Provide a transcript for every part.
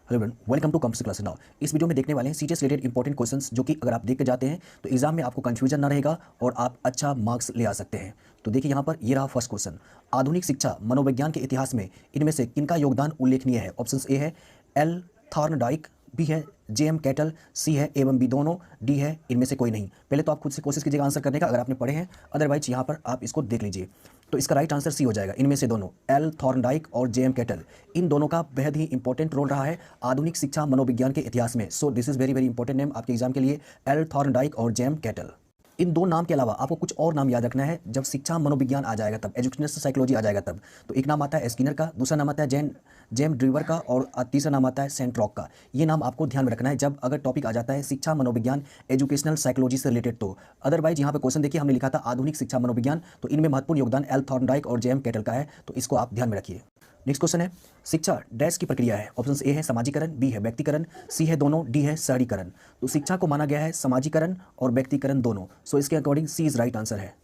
Hello everyone, welcome to computer classes now. इस video में देखने वाले हैं सीटीएस रिलेटेड इंपॉर्टेंट क्वेश्चंस जो कि अगर आप देख के जाते हैं तो एग्जाम में आपको कंफ्यूजन ना रहेगा और आप अच्छा मार्क्स ले आ सकते हैं। तो देखिए यहाँ पर ये रहा फर्स्ट क्वेश्चन। आधुनिक शिक्षा मनोविज्ञान के इतिहास में इनमें से किनका योगदान उल्लेखनीय है? ऑप्शन ए है एल थॉर्नडाइक, बी है जेएम कैटल, सी है एवं बी दोनों, डी है इनमें से कोई नहीं। पहले तो आप खुद से कोशिश कीजिएगा आंसर करने का अगर आपने पढ़े हैं, अदरवाइज यहाँ पर आप इसको देख लीजिए। तो इसका राइट आंसर सी हो जाएगा, इनमें से दोनों एल थॉर्नडाइक और जेएम कैटल। इन दोनों का बेहद ही इंपॉर्टेंट रोल रहा है आधुनिक शिक्षा मनोविज्ञान के इतिहास में। So this is very very important name आपके एग्जाम के लिए, एल थॉर्नडाइक और जेएम कैटल। इन दो नाम के अलावा आपको कुछ और नाम याद रखना है। जब शिक्षा मनोविज्ञान आ जाएगा तब, एजुकेशनल साइकोलॉजी आ जाएगा तब, तो एक नाम आता है स्किनर का, दूसरा नाम आता है जेम ड्रीवर का और तीसरा नाम आता है सेंट्रॉक का। ये नाम आपको ध्यान में रखना है जब अगर टॉपिक आ जाता है शिक्षा मनोविज्ञान एजुकेशनल साइकोलॉजी से रिलेटेड। तो अदरवाइज यहाँ पे क्वेश्चन देखिए, हमने लिखा था आधुनिक शिक्षा मनोविज्ञान, तो इनमें महत्वपूर्ण योगदान एल थॉर्नडाइक और जेएम कैटल का है, तो इसको आप ध्यान में रखिए। नेक्स्ट क्वेश्चन है, शिक्षा डैश की प्रक्रिया है? ऑप्शन ए है समाजीकरण, बी है व्यक्तिकरण, सी है दोनों, डी है शहरीकरण। तो शिक्षा को माना गया है समाजीकरण और व्यक्तिकरण दोनों। सो इसके according C is right answer है।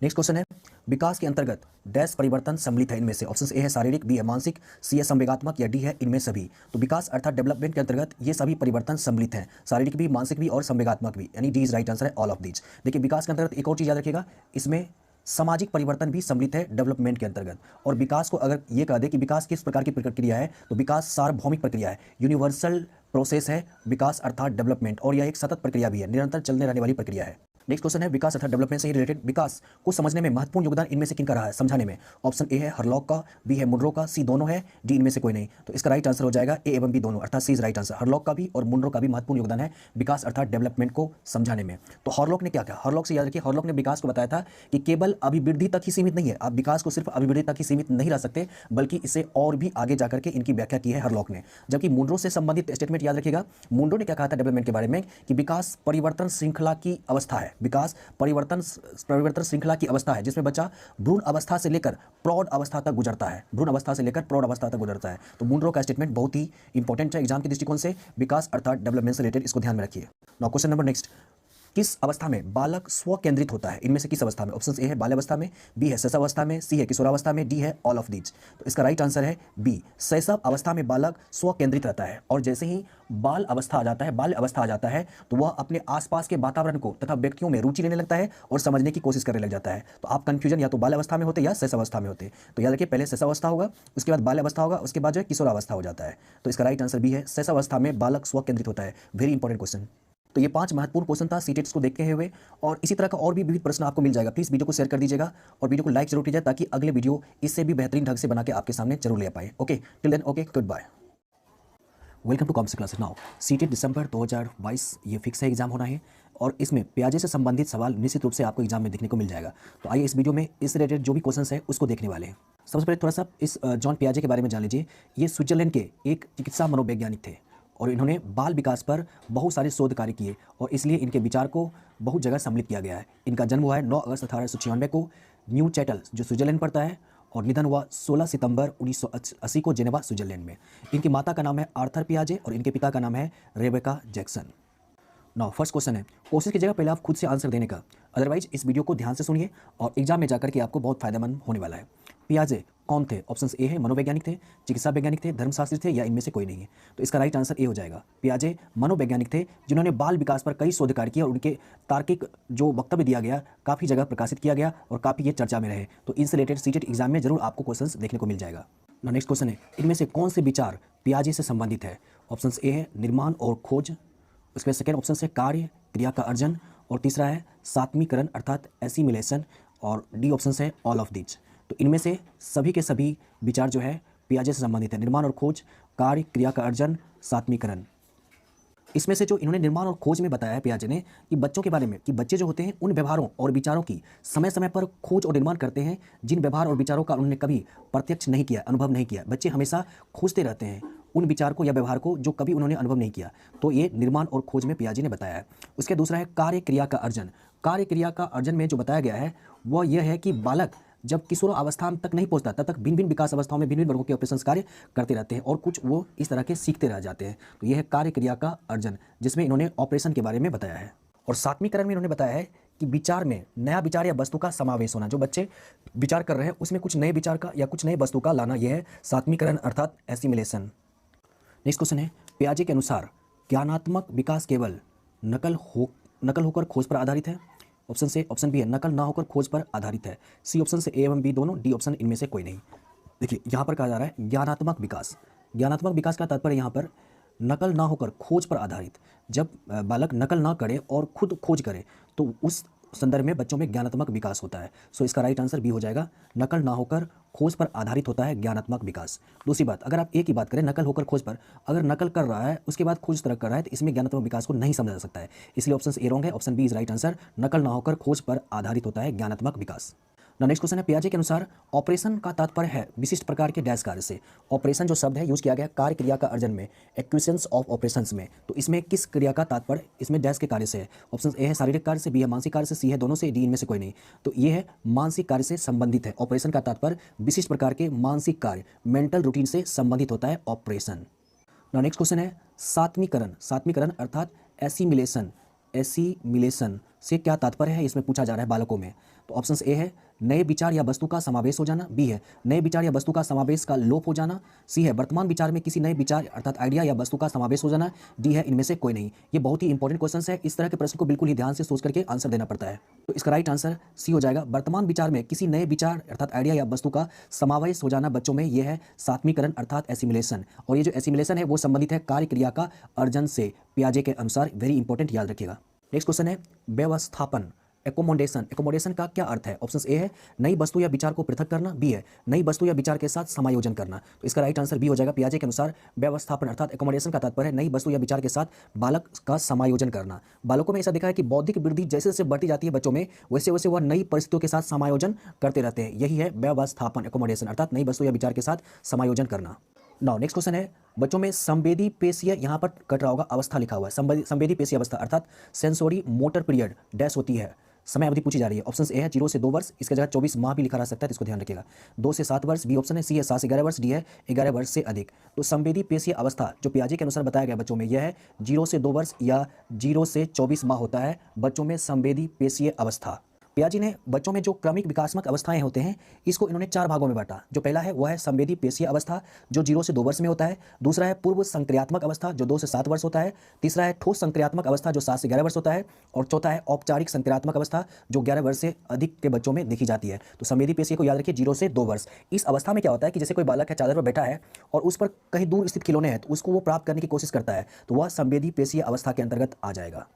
नेक्स्ट क्वेश्चन है, विकास के अंतर्गत डैश परिवर्तन सम्मिलित है इनमें से? ऑप्शन ए है शारीरिक, बी है मानसिक, सी है संवेगात्मक या डी है इनमें सभी। तो विकास अर्थात डेवलपमेंट के अंतर्गत ये सभी परिवर्तन सम्मिलित हैं, शारीरिक भी, मानसिक भी और संवेगात्मक भी, यानी डी इज राइट आंसर है, ऑल ऑफ दीज। देखिए विकास के अंतर्गत एक और चीज याद रखिएगा, इसमें सामाजिक परिवर्तन भी सम्मिलित है डेवलपमेंट के अंतर्गत। और विकास को अगर ये कह दे कि विकास किस प्रकार की प्रक्रिया है, तो विकास सार्वभौमिक प्रक्रिया है, यूनिवर्सल प्रोसेस है विकास अर्थात डेवलपमेंट, और यह एक सतत प्रक्रिया भी है, निरंतर चलने रहने वाली प्रक्रिया है। नेक्स्ट क्वेश्चन है, विकास अर्थात डेवलपमेंट से रिलेटेड विकास को समझने में महत्वपूर्ण योगदान इनमें से किनका रहा है समझाने में? ऑप्शन ए है हरलॉक का, बी है मुनरो का, सी दोनों है, डी इनमें से कोई नहीं। तो इसका राइट आंसर हो जाएगा ए एवं बी दोनों, अर्थात सी इज राइट आंसर। हरलॉक का भी और मुनरो का भी महत्वपूर्ण योगदान है विकास अर्थात डेवलपमेंट को समझाने में। तो हरलॉक ने क्या किया? हरलॉक से याद रखिए, हरलॉक ने विकास को बताया था कि केवल अभिवृद्धि तक ही सीमित नहीं है, आप विकास को सिर्फ अभिवृद्धि तक ही सीमित नहीं रह सकते, बल्कि इसे और भी आगे जाकर के इनकी व्याख्या की है हरलॉक ने। जबकि मुनरो से संबंधित स्टेटमेंट याद रखिएगा, मुनरो ने क्या कहा था डेवलपमेंट के बारे में कि विकास परिवर्तन श्रृंखला की अवस्था है, विकास परिवर्तन श्रृंखला की अवस्था है जिसमें बच्चा भ्रूण अवस्था से लेकर प्रौढ़ अवस्था तक गुजरता है, भ्रूण अवस्था से लेकर प्रौढ़ अवस्था तक गुजरता है। तो मुनरो का स्टेटमेंट बहुत ही इंपॉर्टेंट है एग्जाम के दृष्टिकोण से, विकास अर्थात डेवलपमेंट से रिलेटेड, इसको ध्यान में रखिए। नाउ क्वेश्चन नंबर नेक्स्ट, किस अवस्था में बालक स्व केंद्रित होता है? इनमें से किस अवस्था में? ऑप्शन ए है बाल्यावस्था में, बी है शैशवावस्था में, सी है किशोरावस्था में, डी है ऑल ऑफ दीज। तो इसका राइट आंसर है बी, शैशव अवस्था में बालक स्व केंद्रित रहता है, और जैसे ही बाल अवस्था आ जाता है, बाल्य अवस्था आ जाता है, तो वह अपने आसपास के वातावरण को तथा व्यक्तियों में रुचि लेने लगता है और समझने की कोशिश करने लग जाता है। तो आप कंफ्यूजन या तो बाल्य अवस्था में होते या शैशवावस्था में होते। तो याद रखिए, पहले शैशवावस्था होगा, उसके बाद बाल्य अवस्था होगा, उसके बाद जो है किशोरावस्था हो जाता है। तो इसका राइट आंसर बी है, शैशवावस्था में बालक स्व केंद्रित होता है। Very important question. तो ये 5 महत्वपूर्ण क्वेश्चन था सीटेट्स को देखते हुए, और इसी तरह का और भी विविध प्रश्न आपको मिल जाएगा। प्लीज़ वीडियो को शेयर कर दीजिएगा और वीडियो को लाइक जरूर कीजिए ताकि अगले वीडियो इससे भी बेहतरीन ढंग से बना के आपके सामने जरूर ले पाए। Okay, till then, okay, good bye. Welcome to computer classes now. CTET दिसंबर 2022 ये फिक्स है एग्जाम होना है, और इसमें पियाजे से संबंधित सवाल निश्चित रूप से आपको एग्जाम में देखने को मिल जाएगा। तो आइए इस वीडियो में इस रिलेटेड जो भी क्वेश्चन है उसको देखने वाले हैं। सबसे पहले थोड़ा सा इस जॉन पियाजे के बारे में जान लीजिए। ये स्विट्जरलैंड के एक चिकित्सा मनोवैज्ञानिक थे और इन्होंने बाल विकास पर बहुत सारे शोध कार्य किए, और इसलिए इनके विचार को बहुत जगह सम्मिलित किया गया है। इनका जन्म हुआ है 9 अगस्त 1896 को न्यू चैटल जो स्विट्जरलैंड पड़ता है, और निधन हुआ 16 सितंबर 1980 को जेनेवा स्विट्जरलैंड में। इनकी माता का नाम है आर्थर पियाजे और इनके पिता का नाम है Rebecca Jackson. Now first question है, कोशिश कीजिएगा पहले आप खुद से आंसर देने का, अदरवाइज इस वीडियो को ध्यान से सुनिए और एग्जाम में जाकर के आपको बहुत फायदेमंद होने वाला है। पियाजे कौन थे? ऑप्शन ए है मनोवैज्ञानिक थे, चिकित्सा वैज्ञानिक थे, धर्मशास्त्री थे, या इनमें से कोई नहीं है। तो इसका राइट आंसर ए हो जाएगा। पियाजे मनोवैज्ञानिक थे जिन्होंने बाल विकास पर कई शोध कार्य किए, और उनके तार्किक जो वक्तव्य दिया गया काफ़ी जगह प्रकाशित किया गया और काफ़ी ये चर्चा में रहे। तो इनसे रिलेटेड सीटेट एग्जाम में जरूर आपको क्वेश्चन देखने को मिल जाएगा। नेक्स्ट क्वेश्चन है, इनमें से कौन से विचार पियाजे से संबंधित है? ऑप्शन ए है निर्माण और खोज, उसके बाद सेकेंड ऑप्शन से कार्य क्रिया का अर्जन, और तीसरा है सात्मीकरण अर्थात एसिमिलेशन, और डी ऑप्शन है ऑल ऑफ दीज। तो इनमें से सभी के सभी विचार जो है पियाजे से संबंधित है, निर्माण और खोज, कार्य क्रिया का अर्जन, सात्मीकरण। इसमें से जो इन्होंने निर्माण और खोज में बताया है पियाजे ने कि बच्चों के बारे में, कि बच्चे जो होते हैं उन व्यवहारों और विचारों की समय समय पर खोज और निर्माण करते हैं जिन व्यवहार और विचारों का उन्होंने कभी प्रत्यक्ष नहीं किया, अनुभव नहीं किया। बच्चे हमेशा खोजते रहते हैं उन विचार को या व्यवहार को जो कभी उन्होंने अनुभव नहीं किया। तो ये निर्माण और खोज में पियाजे ने बताया है। उसके दूसरा है कार्य क्रिया का अर्जन। कार्य क्रिया का अर्जन में जो बताया गया है वह यह है कि बालक जब किशोर अवस्था तक नहीं पहुंचता तब तक भिन्न भिन्न विकास अवस्थाओं में भिन्न भिन्न वर्गों के ऑपरेशन कार्य करते रहते हैं, और कुछ वो इस तरह के सीखते रह जाते हैं। तो यह है कार्य क्रिया का अर्जन, जिसमें इन्होंने ऑपरेशन के बारे में बताया है। और सात्मीकरण में इन्होंने बताया है कि विचार में नया विचार या वस्तु का समावेश होना, जो बच्चे विचार कर रहे हैं उसमें कुछ नए विचार का या कुछ नए वस्तु का लाना, यह है सात्मीकरण अर्थात एसिमिलेशन। नेक्स्ट क्वेश्चन है, पियाजे के अनुसार ज्ञानात्मक विकास केवल नकल होकर खोज पर आधारित है। ऑप्शन से ऑप्शन बी है नकल ना होकर खोज पर आधारित है। सी ऑप्शन से ए एवं बी दोनों, डी ऑप्शन इनमें से कोई नहीं। देखिए यहाँ पर कहा जा रहा है ज्ञानात्मक विकास। ज्ञानात्मक विकास का तात्पर्य यहाँ पर नकल ना होकर खोज पर आधारित। जब बालक नकल ना करे और खुद खोज करे तो उस संदर्भ में बच्चों में ज्ञानात्मक विकास होता है। सो इसका राइट आंसर बी हो जाएगा, नकल ना होकर खोज पर आधारित होता है ज्ञानात्मक विकास। दूसरी बात, अगर आप ए की बात करें नकल होकर खोज पर, अगर नकल कर रहा है उसके बाद खोज तरह कर रहा है तो इसमें ज्ञानात्मक विकास को नहीं समझा जा सकता है। इसलिए ऑप्शन ए रॉन्ग है, option B is right answer, नकल ना होकर खोज पर आधारित होता है ज्ञानात्मक विकास। नेक्स्ट क्वेश्चन है, पियाजे के अनुसार ऑपरेशन का तात्पर्य है विशिष्ट प्रकार के डैश कार्य से। ऑपरेशन जो शब्द है यूज किया गया कार्य क्रिया का अर्जन में, एक्विजिशंस ऑफ ऑपरेशंस में, तो इसमें किस क्रिया का तात्पर्य इसमें डैश के कार्य से है। ऑप्शन ए है शारीरिक कार्य से, बी है मानसिक कार्य से, सी है दोनों से, डी इनमें से कोई नहीं। तो ये है मानसिक कार्य से संबंधित है। ऑपरेशन का तात्पर्य विशिष्ट प्रकार के मानसिक कार्य, मेंटल रूटीन से संबंधित होता है ऑपरेशन। नेक्स्ट क्वेश्चन है, सात्मीकरण अर्थात एसिमिलेशन से क्या तात्पर्य है, इसमें पूछा जा रहा है बालकों में। तो ऑप्शन ए है नए विचार या वस्तु का समावेश हो जाना, बी है नए विचार या वस्तु का समावेश का लोप हो जाना, सी है वर्तमान विचार में किसी नए विचार अर्थात आइडिया या वस्तु का समावेश हो जाना, डी है इनमें से कोई नहीं। ये बहुत ही इंपॉर्टेंट क्वेश्चन है, इस तरह के प्रश्न को बिल्कुल ही ध्यान से सोच करके आंसर देना पड़ता है। तो इसका राइट आंसर सी हो जाएगा, वर्तमान विचार में किसी नए विचार अर्थात आइडिया या वस्तु का समावेश हो जाना बच्चों में यह है सात्मीकरण अर्थात एसिमिलेशन। और ये जो एसिमिलेशन है वो संबंधित है कार्य क्रिया का अर्जन से, पियाजे के अनुसार। वेरी इंपॉर्टेंट, याद रखिएगा। नेक्स्ट क्वेश्चन है, व्यवस्थापन एकोमोडेशन का क्या अर्थ है। ऑप्शन ए है नई वस्तु या विचार को पृथक करना, बी है नई वस्तु या विचार के साथ समायोजन करना। तो इसका राइट आंसर बी हो जाएगा, पियाजे के अनुसार व्यवस्थापन अर्थात एकोमोडेशन का तात्पर्य है नई वस्तु या विचार के साथ बालक का समायोजन करना। बालकों में ऐसा देखा है कि बौद्धिक वृद्धि जैसे जैसे बढ़ती जाती है बच्चों में, वैसे वैसे वह नई परिस्थितियों के साथ समायोजन करते रहते हैं। यही है व्यवस्थापन, एकोमोडेशन अर्थात नई वस्तु या विचार के साथ समायोजन करना। नेक्स्ट क्वेश्चन है, बच्चों में संवेदी पेशीय, यहाँ पर कट रहा होगा अवस्था लिखा हुआ है, संवेदी पेशीय अवस्था अर्थात सेंसोरी मोटर पीरियड डैश होती है, समय अवधि पूछी जा रही है। ऑप्शन ए है 0 से 2 वर्ष, इसके जगह 24 माह भी लिखा रह सकता है, तो इसको ध्यान रखिएगा। 2 से 7 वर्ष बी ऑप्शन है, सी है 7 से 11 वर्ष, डी है 11 वर्ष से अधिक। तो संवेदी पेशीय अवस्था जो पियाजे के अनुसार बताया गया बच्चों में यह है 0 से 2 वर्ष या 0 से 24 माह होता है बच्चों में संवेदी पेशीय अवस्था। पियाजे ने बच्चों में जो क्रमिक विकासात्मक अवस्थाएं होते हैं इसको इन्होंने 4 भागों में बांटा। जो पहला है वह है संवेदी पेशीय अवस्था जो 0 से 2 वर्ष में होता है, दूसरा है पूर्व संक्रियात्मक अवस्था जो 2 से 7 वर्ष होता है, तीसरा है ठोस संक्रियात्मक अवस्था जो 7 से 11 वर्ष होता है, और चौथा है औपचारिक संक्रियात्मक अवस्था जो 11 वर्ष से अधिक के बच्चों में देखी जाती है। तो संवेदी पेशीय को याद रखिए 0 से 2 वर्ष। इस अवस्था में क्या होता है कि जैसे कोई बालक है चादर पर बैठा है और उस पर कहीं दूर स्थित खिलौने हैं तो उसको वो प्राप्त करने की कोशिश करता है, तो वह संवेदी पेशीय अवस्था के अंतर्गत आ जाएगा।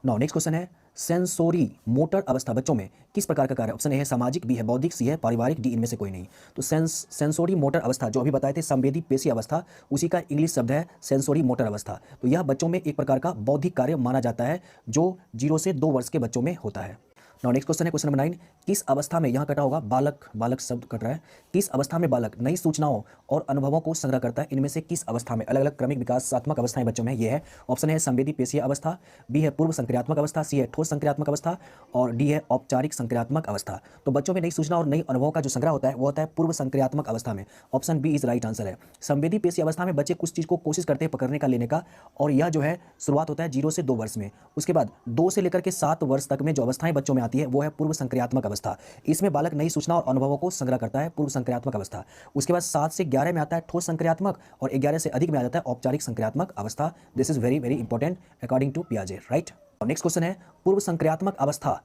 नेक्स्ट क्वेश्चन है, सेंसोरी मोटर अवस्था बच्चों में किस प्रकार का कार्य। ऑप्शन ए है सामाजिक, बी है बौद्धिक, सी है पारिवारिक, डी इनमें से कोई नहीं। तो सेंसोरी मोटर अवस्था जो अभी बताए थे संवेदी पेशीय अवस्था, उसी का इंग्लिश शब्द है सेंसोरी मोटर अवस्था। तो यह बच्चों में एक प्रकार का बौद्धिक कार्य माना जाता है जो 0 से 2 वर्ष के बच्चों में होता है। नेक्स्ट क्वेश्चन है क्वेश्चन नंबर 9, किस अवस्था में, यहाँ कटा होगा बालक शब्द कट रहा है, किस अवस्था में बालक नई सूचनाओं और अनुभवों को संग्रह करता है। इनमें से किस अवस्था में, अलग अलग क्रमिक विकासात्मक अवस्थाएं बच्चों में ये है। ऑप्शन है संवेदी पेशीय अवस्था, बी है पूर्व संक्रियात्मक अवस्था, सी है ठोस संक्रियात्मक अवस्था, और डी है औपचारिक संक्रियात्मक अवस्था। तो बच्चों में नई सूचना और नई अनुभवों का जो संग्रह होता है वो होता है पूर्व संक्रियात्मक अवस्था में। Option B is right answer है। संवेदी पेशीय अवस्था में बच्चे कुछ चीज़ को कोशिश करते हैं पकड़ने का, लेने का, और यह जो है शुरुआत होता है 0 से 2 वर्ष में। उसके बाद 2 से लेकर के 7 वर्ष तक में जो अवस्थाएं बच्चों में आती है वो है पूर्व संक्रियात्मक अवस्था। इसमें बालक नई सूचना और अनुभवों को संग्रह करता है, पूर्व संक्रियात्मक अवस्था। उसके बाद 7 से 11 में आता है ठोस संक्रियात्मक, और 11 से अधिक में आ जाता है औपचारिक संक्रियात्मक अवस्था। This is very very important according to पियाजे, राइट। नेक्स्ट क्वेश्चन है, पूर्व संक्रियात्मक अवस्था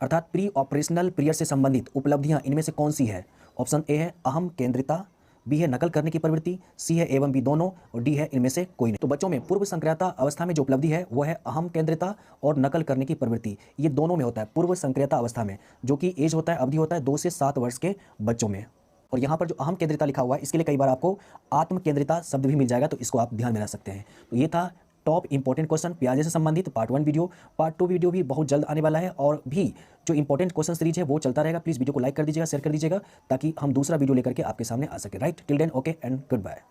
अर्थात प्री ऑपरेशनल पीरियड से संबंधित उपलब्धियां इनमें से कौन सी है। ऑप्शन ए है अहम केंद्रिता, बी है नकल करने की प्रवृत्ति, सी है एवं बी दोनों, और डी है इनमें से कोई नहीं। तो बच्चों में पूर्व संक्रियता अवस्था में जो उपलब्धि है वो है अहम केंद्रिता और नकल करने की प्रवृत्ति। ये दोनों में होता है पूर्व संक्रियता अवस्था में, जो कि एज होता है, अवधि होता है 2 से 7 वर्ष के बच्चों में। और यहाँ पर जो अहम केंद्रिता लिखा हुआ है इसके लिए कई बार आपको आत्म केंद्रिता शब्द भी मिल जाएगा, तो इसको आप ध्यान में रख सकते हैं। तो ये था टॉप इंपॉर्टेंट क्वेश्चन पियाजे से संबंधित पार्ट 1 वीडियो। पार्ट 2 वीडियो भी बहुत जल्द आने वाला है, और भी जो इंपॉर्टेंट क्वेश्चन सीरीज है वो चलता रहेगा। प्लीज़ वीडियो को लाइक कर दीजिएगा, शेयर कर दीजिएगा, ताकि हम दूसरा वीडियो लेकर के आपके सामने आ सके, right. Till then okay and good bye.